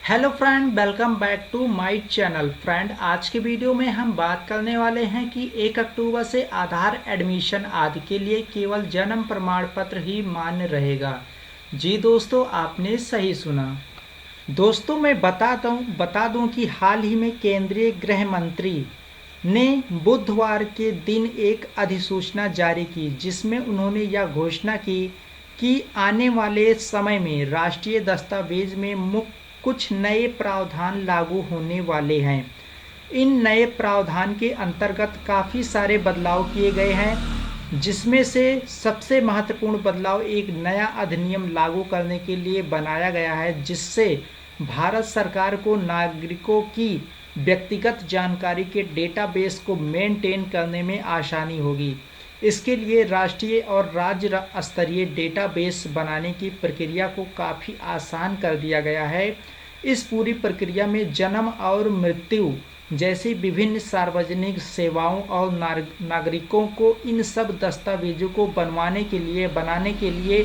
Hello friend, welcome back to my channel. Friend, आज के video में हम बात करने वाले हैं कि 1 अक्टूबर से आधार एडमिशन आदि के लिए केवल जन्म प्रमाण पत्र ही मान्य रहेगा। जी दोस्तों, आपने सही सुना। दोस्तों, मैं बता दूं कि हाल ही में केंद्रीय गृह मंत्री ने बुधवार के दिन एक अधिसूचना जारी की, जिसमें उन्होंने यह घोषणा की कि आने वाले समय में राष्ट्रीय दस्तावेज में कुछ नए प्रावधान लागू होने वाले हैं। इन नए प्रावधान के अंतर्गत काफ़ी सारे बदलाव किए गए हैं, जिसमें से सबसे महत्वपूर्ण बदलाव एक नया अधिनियम लागू करने के लिए बनाया गया है, जिससे भारत सरकार को नागरिकों की व्यक्तिगत जानकारी के डेटाबेस को मेंटेन करने में आसानी होगी। इसके लिए राष्ट्रीय और राज्य स्तरीय डेटाबेस बनाने की प्रक्रिया को काफ़ी आसान कर दिया गया है। इस पूरी प्रक्रिया में जन्म और मृत्यु जैसी विभिन्न सार्वजनिक सेवाओं और नागरिकों को इन सब दस्तावेजों को बनाने के लिए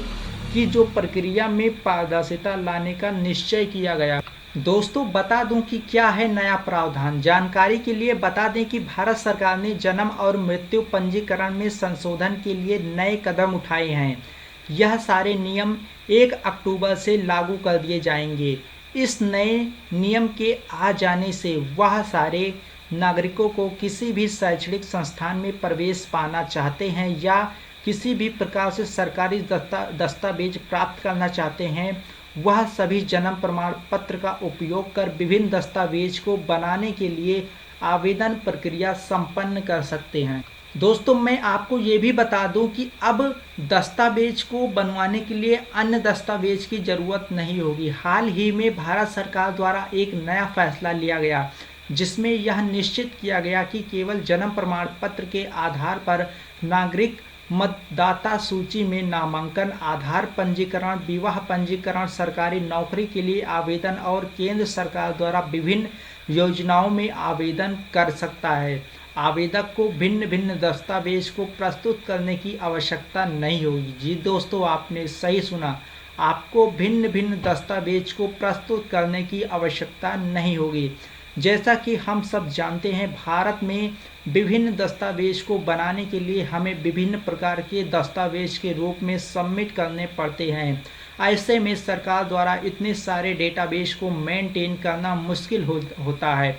की जो प्रक्रिया में पारदर्शिता लाने का निश्चय किया गया। दोस्तों, बता दूं कि क्या है नया प्रावधान। जानकारी के लिए बता दें कि भारत सरकार ने जन्म और मृत्यु पंजीकरण में संशोधन के लिए नए कदम उठाए हैं। यह सारे नियम 1 अक्टूबर से लागू कर दिए जाएंगे। इस नए नियम के आ जाने से वह सारे नागरिकों को किसी भी शैक्षणिक संस्थान में प्रवेश पाना चाहते हैं या किसी भी प्रकार से सरकारी दस्तावेज प्राप्त करना चाहते हैं, वह सभी जन्म प्रमाण पत्र का उपयोग कर विभिन्न दस्तावेज को बनाने के लिए आवेदन प्रक्रिया संपन्न कर सकते हैं। दोस्तों, मैं आपको ये भी बता दूं कि अब दस्तावेज को बनवाने के लिए अन्य दस्तावेज की ज़रूरत नहीं होगी। हाल ही में भारत सरकार द्वारा एक नया फैसला लिया गया, जिसमें यह निश्चित किया गया कि केवल जन्म प्रमाण पत्र के आधार पर नागरिक मतदाता सूची में नामांकन, आधार पंजीकरण, विवाह पंजीकरण, सरकारी नौकरी के लिए आवेदन और केंद्र सरकार द्वारा विभिन्न योजनाओं में आवेदन कर सकता है। आवेदक को भिन्न भिन्न दस्तावेज को प्रस्तुत करने की आवश्यकता नहीं होगी। जी दोस्तों, आपने सही सुना, आपको भिन्न भिन्न दस्तावेज को प्रस्तुत करने की आवश्यकता नहीं होगी। जैसा कि हम सब जानते हैं, भारत में विभिन्न दस्तावेज को बनाने के लिए हमें विभिन्न प्रकार के दस्तावेज के रूप में सबमिट करने पड़ते हैं। ऐसे में सरकार द्वारा इतने सारे डेटाबेस को मेंटेन करना मुश्किल होता है।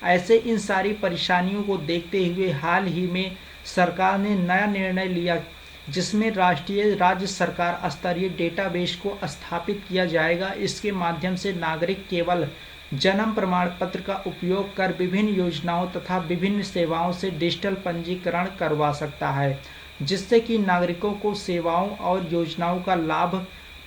ऐसे इन सारी परेशानियों को देखते हुए हाल ही में सरकार ने नया निर्णय लिया, जिसमें राष्ट्रीय राज्य सरकार स्तरीय डेटाबेस को स्थापित किया जाएगा। इसके माध्यम से नागरिक केवल जन्म प्रमाण पत्र का उपयोग कर विभिन्न योजनाओं तथा विभिन्न सेवाओं से डिजिटल पंजीकरण करवा सकता है, जिससे कि नागरिकों को सेवाओं और योजनाओं का लाभ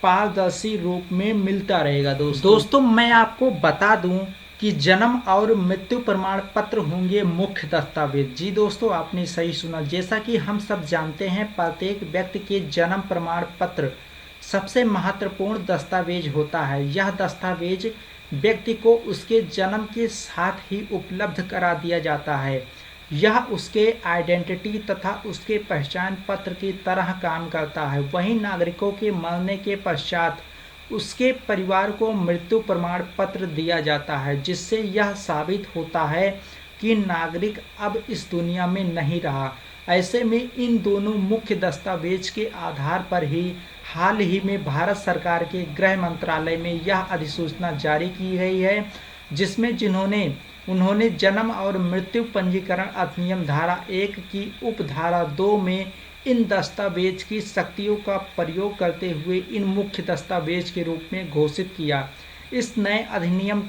पारदर्शी रूप में मिलता रहेगा। दोस्तों, मैं आपको बता दूं कि जन्म और मृत्यु प्रमाण पत्र होंगे मुख्य दस्तावेज। जी दोस्तों, आपने सही सुना। जैसा कि हम सब जानते हैं, प्रत्येक व्यक्ति के जन्म प्रमाण पत्र सबसे महत्वपूर्ण दस्तावेज होता है। यह दस्तावेज व्यक्ति को उसके जन्म के साथ ही उपलब्ध करा दिया जाता है। यह उसके आइडेंटिटी तथा उसके पहचान पत्र की तरह काम करता है। वहीं नागरिकों के मरने के पश्चात उसके परिवार को मृत्यु प्रमाण पत्र दिया जाता है, जिससे यह साबित होता है कि नागरिक अब इस दुनिया में नहीं रहा। ऐसे में इन दोनों मुख्य दस्तावेज के आधार पर ही हाल ही में भारत सरकार के गृह मंत्रालय में यह अधिसूचना जारी की गई है, जिसमें उन्होंने जन्म और मृत्यु पंजीकरण अधिनियम धारा 1 की उपधारा 2 में इन दस्तावेज की शक्तियों का प्रयोग करते हुए इन मुख्य दस्तावेज के रूप में घोषित किया। इस नए अधिनियम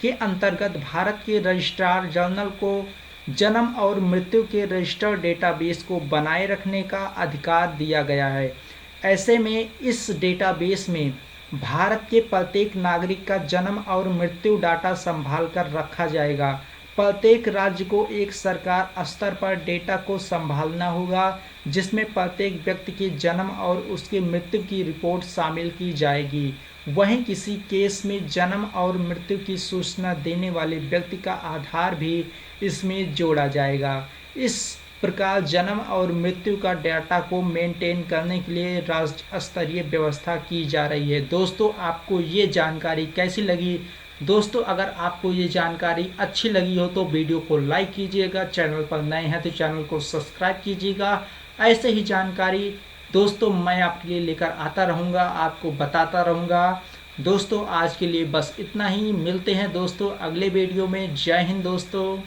के अंतर्गत भारत के रजिस्ट्रार जनरल को जन्म और मृत्यु के रजिस्टर्ड डेटाबेस को बनाए रखने का अधिकार दिया गया है। ऐसे में इस डेटाबेस में भारत के प्रत्येक नागरिक का जन्म और मृत्यु डाटा संभाल कर रखा जाएगा। प्रत्येक राज्य को एक सरकार स्तर पर डेटा को संभालना होगा, जिसमें प्रत्येक व्यक्ति के जन्म और उसके मृत्यु की रिपोर्ट शामिल की जाएगी। वहीं किसी केस में जन्म और मृत्यु की सूचना देने वाले व्यक्ति का आधार भी इसमें जोड़ा जाएगा। इस प्रकार जन्म और मृत्यु का डाटा को मेंटेन करने के लिए राज्य स्तरीय व्यवस्था की जा रही है। दोस्तों, आपको ये जानकारी कैसी लगी दोस्तों अगर आपको ये जानकारी अच्छी लगी हो तो वीडियो को लाइक कीजिएगा, चैनल पर नए हैं तो चैनल को सब्सक्राइब कीजिएगा। ऐसे ही जानकारी दोस्तों मैं आपके लिए लेकर आता रहूँगा, आपको बताता रहूँगा। दोस्तों आज के लिए बस इतना ही, मिलते हैं दोस्तों अगले वीडियो में। जय हिंद दोस्तों।